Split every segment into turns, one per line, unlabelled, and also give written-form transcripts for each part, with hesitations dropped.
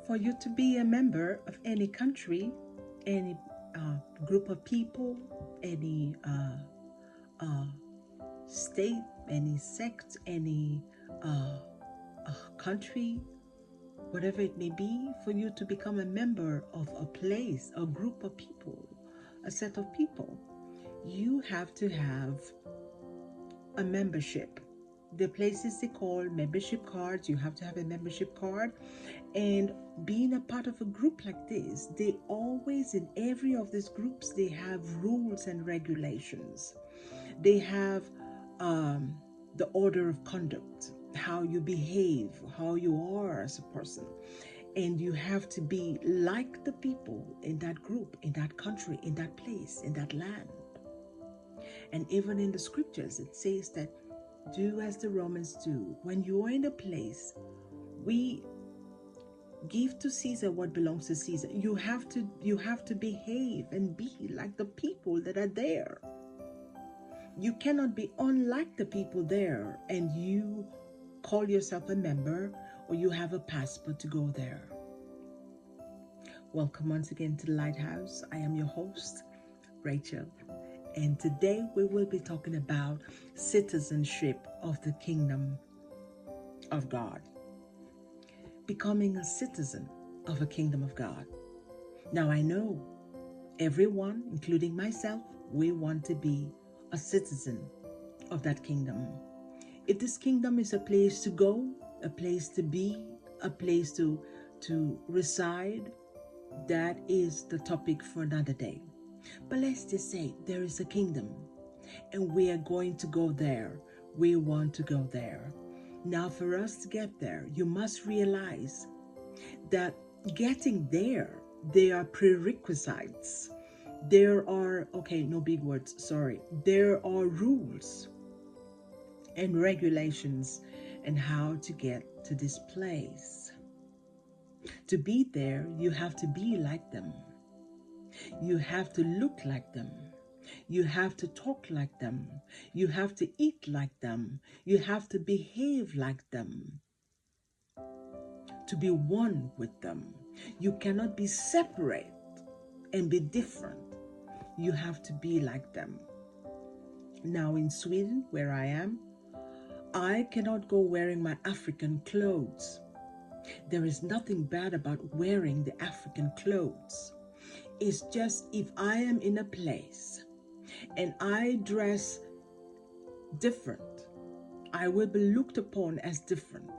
For you to be a member of any country, any group of people, any uh, state, any sect, any uh, country, whatever it may be, for you to become a member of a place, a group of people, a set of people, you have to have a membership. The places they call membership cards, you have to have a membership card. And being a part of a group like this, they always, in every of these groups, they have rules and regulations. They have um, the order of conduct, how you behave, how you are as a person. And you have to be like the people in that group, in that country, in that place, in that land. And even in the scriptures, it says that do as the Romans do. When you are in a place, we give to Caesar what belongs to Caesar. You have to behave and be like the people that are there. You cannot be unlike the people there and you call yourself a member or you have a passport to go there. Welcome once again to the Lighthouse. I am your host, Rachel. And today we will be talking about citizenship of the kingdom of God. Becoming a citizen of a kingdom of God. Now I know everyone, including myself, we want to be a citizen of that kingdom. If this kingdom is a place to go, a place to be, a place to reside, that is the topic for another day. But let's just say there is a kingdom and we are going to go there. We want to go there. Now, for us to get there, you must realize that getting there are prerequisites. There are, okay, no big words, sorry. There are rules and regulations and how to get to this place. To be there, you have to be like them. You have to look like them. You have to talk like them. You have to eat like them. You have to behave like them. To be one with them. You cannot be separate and be different. You have to be like them. Now in Sweden, where I am, I cannot go wearing my African clothes. There is nothing bad about wearing the African clothes. It's just if I am in a place and I dress different, I will be looked upon as different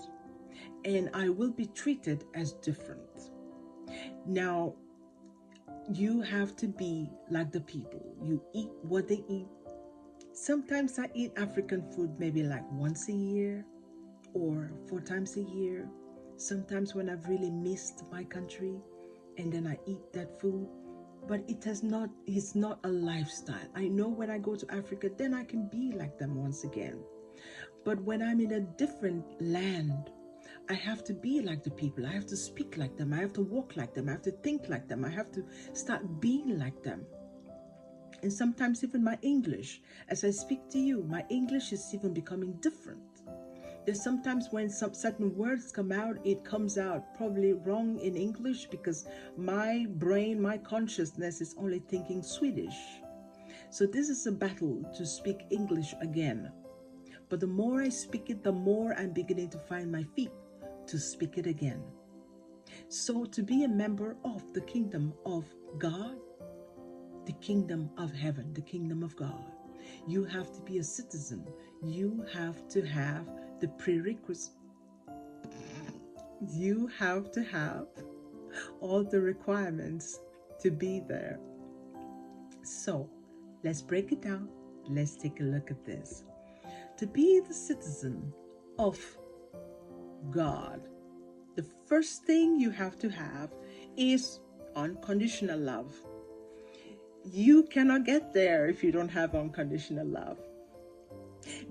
and I will be treated as different. Now, you have to be like the people. You eat what they eat. Sometimes I eat African food maybe like once a year or 4 times a year. Sometimes when I've really missed my country and then I eat that food. But it's not a lifestyle. I know when I go to Africa, then I can be like them once again. But when I'm in a different land, I have to be like the people. I have to speak like them. I have to walk like them. I have to think like them. I have to start being like them. And sometimes even my English, as I speak to you, my English is even becoming different. There's sometimes when some certain words come out, it comes out probably wrong in English because my brain, my consciousness is only thinking Swedish. So this is a battle to speak English again. But the more I speak it, the more I'm beginning to find my feet to speak it again. So to be a member of the kingdom of God, the kingdom of heaven, the kingdom of God, you have to be a citizen. You have to have the prerequisites. You have to have all the requirements to be there. So let's break it down. Let's take a look at this. To be the citizen of God, the first thing you have to have is unconditional love. You cannot get there if you don't have unconditional love.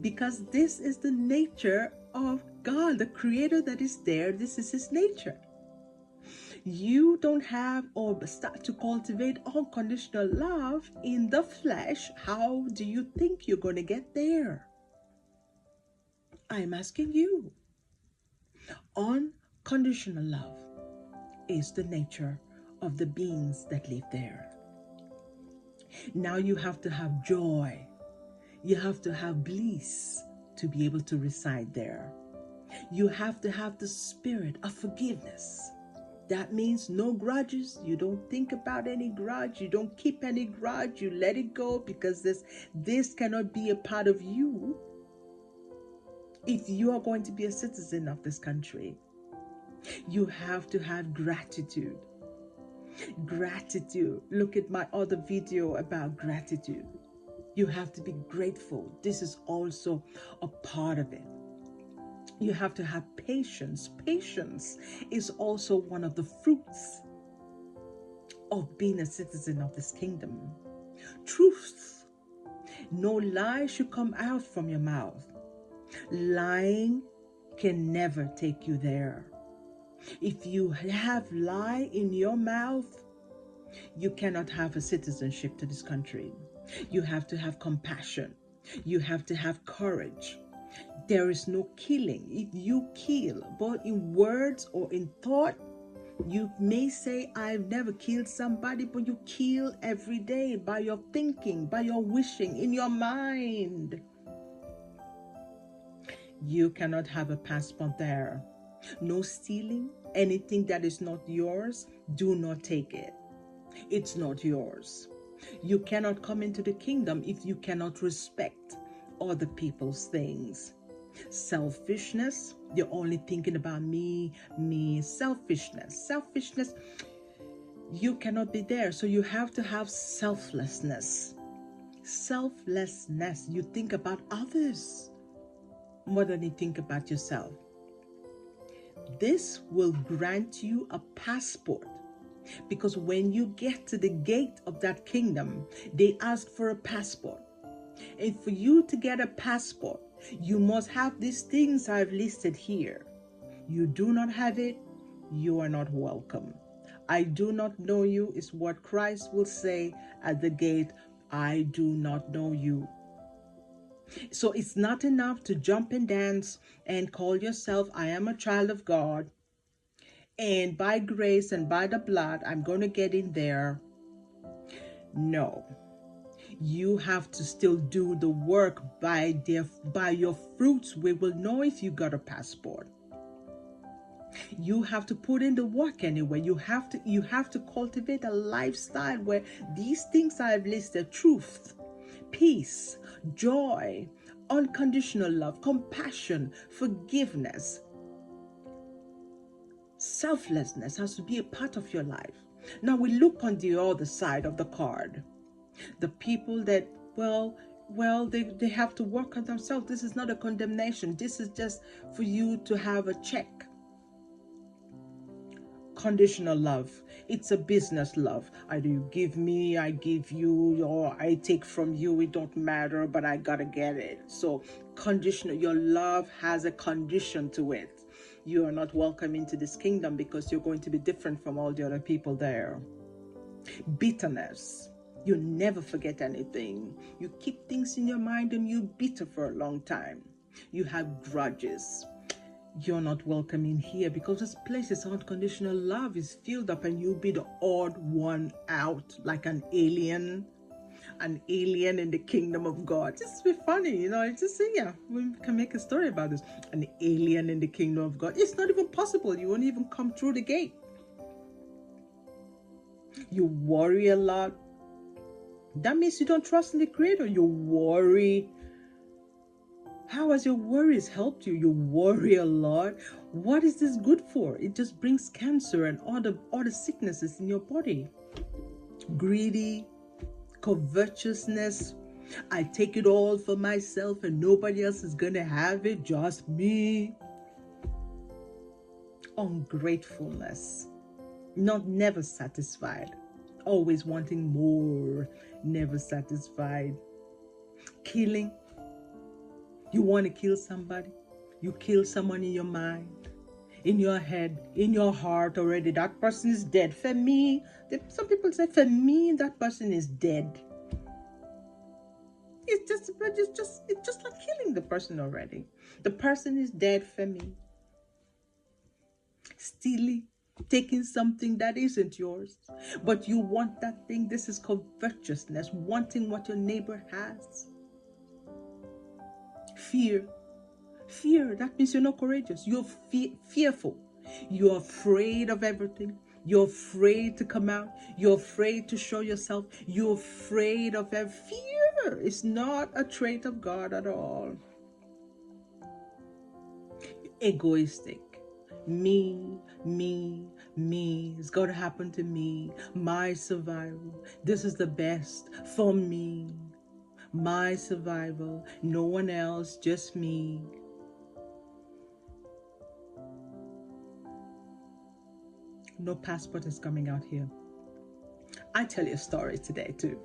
Because this is the nature of God, the creator that is there. This is his nature. You don't have or start to cultivate unconditional love in the flesh. How do you think you're going to get there? I'm asking you. Unconditional love. is the nature of the beings that live there. Now you have to have joy. You have to have bliss to be able to reside there. You have to have the spirit of forgiveness. That means no grudges. You don't think about any grudge. You don't keep any grudge. You let it go, because this cannot be a part of you if you are going to be a citizen of this country. You have to have gratitude. Gratitude. Look at my other video about gratitude. You have to be grateful. This is also a part of it. You have to have patience. Patience is also one of the fruits of being a citizen of this kingdom. Truth. No lie should come out from your mouth. Lying can never take you there. If you have lie in your mouth, you cannot have a citizenship to this country. You have to have compassion. You have to have courage. There is no killing. If you kill, both in words or in thought, you may say, I've never killed somebody, but you kill every day by your thinking, by your wishing, in your mind. You cannot have a passport there. No stealing. Anything that is not yours, do not take it. It's not yours. You cannot come into the kingdom if you cannot respect other people's things. Selfishness, you're only thinking about me. Selfishness, you cannot be there. So you have to have selflessness. You think about others more than you think about yourself. This will grant you a passport, because when you get to the gate of that kingdom, they ask for a passport. And for you to get a passport, you must have these things I've listed here. You do not have it, you are not welcome. I do not know you is what Christ will say at the gate. I do not know you. So it's not enough to jump and dance and call yourself, I am a child of God, and by grace and by the blood, I'm going to get in there. No. You have to still do the work. By your fruits, we will know if you got a passport. You have to put in the work anyway. You have to cultivate a lifestyle where these things I've listed: truth, peace, joy, unconditional love, compassion, forgiveness, selflessness has to be a part of your life. Now we look on the other side of the card. The people that, they have to work on themselves. This is not a condemnation. This is just for you to have a check. Conditional love. It's a business love. Either you give me, I give you, or I take from you. It don't matter, but I gotta get it. So conditional. Your love has a condition to it. You are not welcome into this kingdom because you're going to be different from all the other people there. Bitterness. You never forget anything. You keep things in your mind and you're bitter for a long time. You have grudges. You're not welcome in here, because this place is unconditional love is filled up, and you'll be the odd one out, like an alien in the kingdom of God. Just be funny, it's just, we can make a story about this. An alien in the kingdom of God. It's not even possible. You won't even come through the gate. You worry a lot. That means you don't trust in the Creator. You worry. How has your worries helped you? You worry a lot. What is this good for? It just brings cancer and all the sicknesses in your body. Greedy, covetousness. I take it all for myself and nobody else is going to have it, just me. Ungratefulness. Never satisfied. Always wanting more, never satisfied. Killing. You want to kill somebody? You kill someone in your mind, in your head, in your heart already. That person is dead. For me, some people say, for me, that person is dead. It's just like killing the person already. The person is dead for me. Stealing. taking something that isn't yours, but you want that thing. This is covetousness, wanting what your neighbor has. Fear. Fear, that means you're not courageous. You're fearful. You're afraid of everything. You're afraid to come out. You're afraid to show yourself. You're afraid of fear. It's not a trait of God at all. Egoistic. Me, me, me. It's going to happen to me. My survival. This is the best for me. My survival. No one else, just me. No passport is coming out here. I tell you a story today too.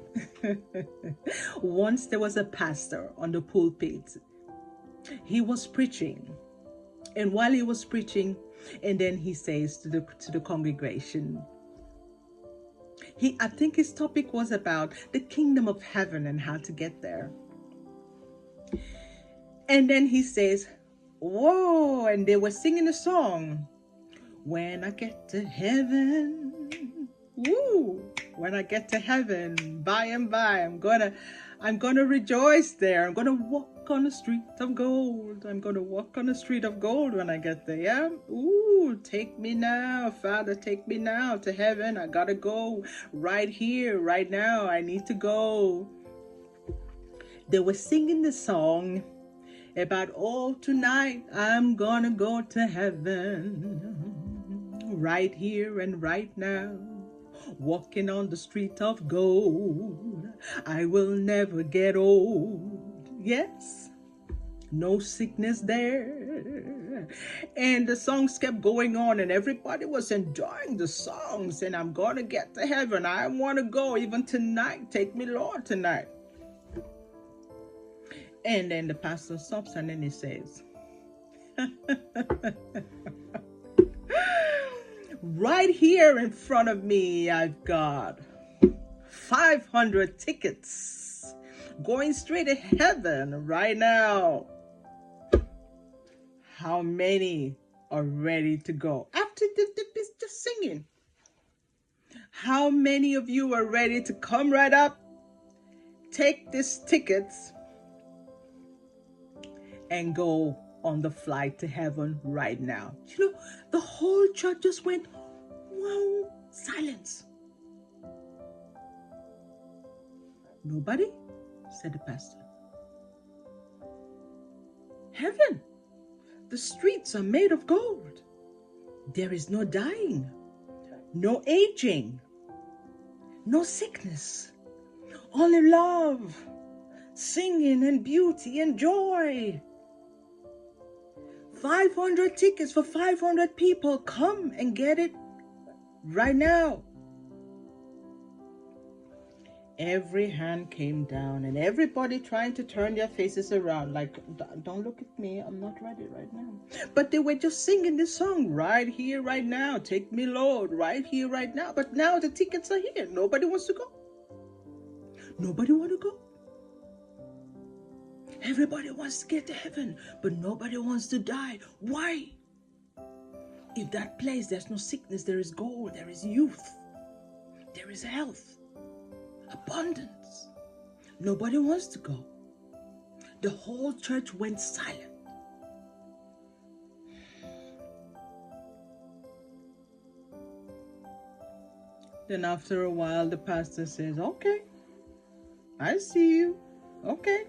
Once there was a pastor on the pulpit. He was preaching. And while he was preaching, and then he says to the congregation, I think his topic was about the kingdom of heaven and how to get there. And then he says, whoa, and they were singing a song. When I get to heaven, woo, when I get to heaven, by and by, I'm gonna rejoice there. I'm gonna walk on the street of gold. I'm gonna walk on the street of gold when I get there. Yeah? Ooh, take me now, Father, take me now to heaven. I gotta go right here, right now. I need to go. They were singing the song about, oh, tonight I'm gonna go to heaven. Right here and right now, walking on the street of gold. I will never get old. Yes, no sickness there. And the songs kept going on and everybody was enjoying the songs. And I'm gonna get to heaven. I want to go even tonight. Take me, Lord, tonight. And then the pastor stops and then he says, right here in front of me, I've got 500 tickets going straight to heaven right now. How many are ready to go? After just singing. How many of you are ready to come right up, take these tickets, and go on the flight to heaven right now? You know, the whole church just went, wow, silence. Nobody? Said the pastor. Heaven, the streets are made of gold. There is no dying, no aging, no sickness, only love, singing and beauty and joy. 500 tickets for 500 people. Come and get it right now. Every hand came down and everybody trying to turn their faces around like, don't look at me, I'm not ready right now. But they were just singing this song, right here, right now. Take me, Lord, right here, right now. But now the tickets are here. Nobody wants to go. Nobody want to go. Everybody wants to get to heaven, but nobody wants to die. Why? If that place, there's no sickness, there is gold, there is youth, there is health, abundance. Nobody wants to go. The whole church went silent. Then after a while, the pastor says, okay, I see you. Okay.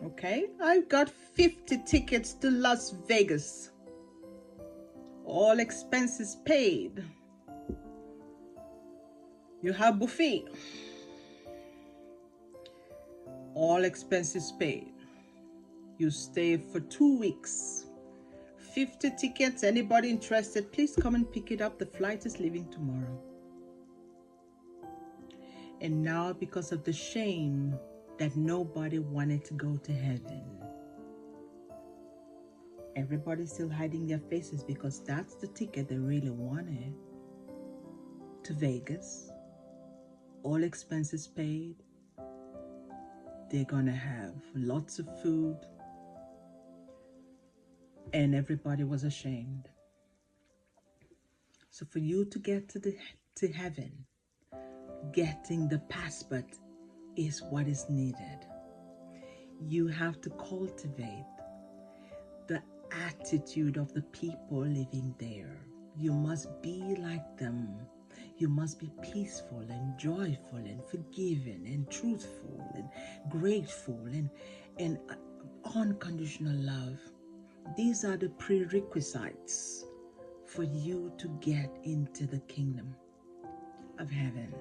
Okay, I've got 50 tickets to Las Vegas. All expenses paid. You have buffet. All expenses paid. You stay for 2 weeks. 50 tickets. Anybody interested, please come and pick it up. The flight is leaving tomorrow. And now, because of the shame that nobody wanted to go to heaven, everybody's still hiding their faces because that's the ticket they really wanted. To Vegas, all expenses paid. They're gonna have lots of food, and everybody was ashamed. So for you to get to heaven, getting the passport is what is needed. You have to cultivate the attitude of the people living there. You must be like them. You must be peaceful and joyful and forgiving and truthful and grateful and unconditional love. These are the prerequisites for you to get into the kingdom of heaven.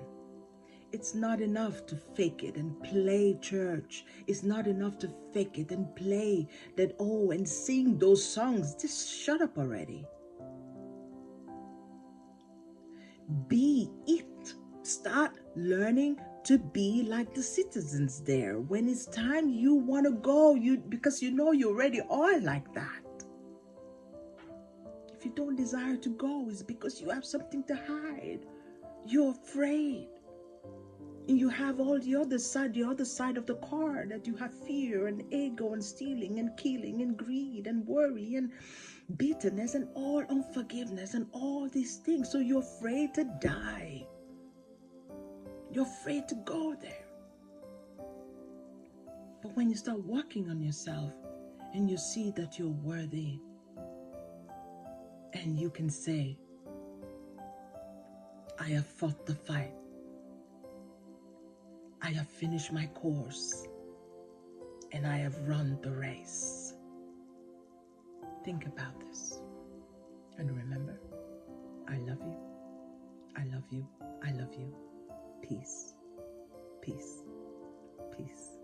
It's not enough to fake it and play church. It's not enough to fake it and play that, oh, and sing those songs. Just shut up already. Be it. Start learning to be like the citizens there. When it's time you want to go, because you know you already are like that. If you don't desire to go, it's because you have something to hide. You're afraid. And you have all the other side of the car, that you have fear and ego and stealing and killing and greed and worry and bitterness and all unforgiveness and all these things. So you're afraid to die. You're afraid to go there. But when you start working on yourself and you see that you're worthy, and you can say, I have fought the fight. I have finished my course, and I have run the race. Think about this. And remember, I love you. I love you. I love you. Peace. Peace. Peace.